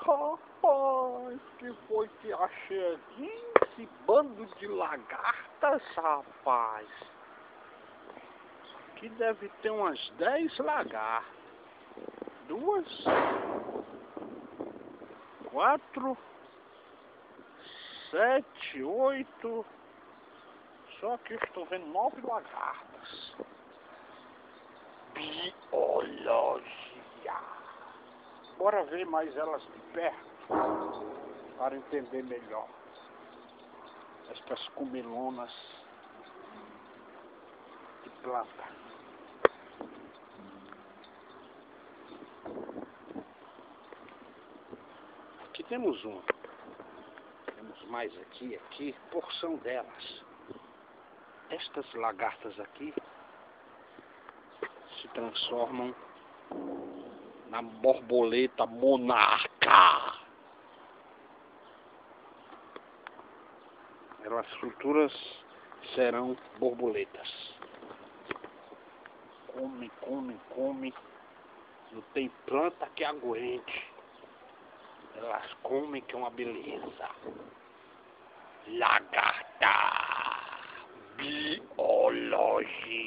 Rapaz, que foi que achei aqui? Esse bando de lagartas, rapaz. Aqui deve ter umas 10 lagartas. 2, 4, 7, 8. Só que eu estou vendo 9 lagartas. Biologia. Bora ver mais elas de perto para entender melhor estas comilonas de planta. Aqui temos um. Temos mais aqui, porção delas. Estas lagartas aqui se transformam na borboleta monarca. Elas futuras serão borboletas. Come. Não tem planta que aguente. Elas comem, que é uma beleza. Lagarta. Biologia.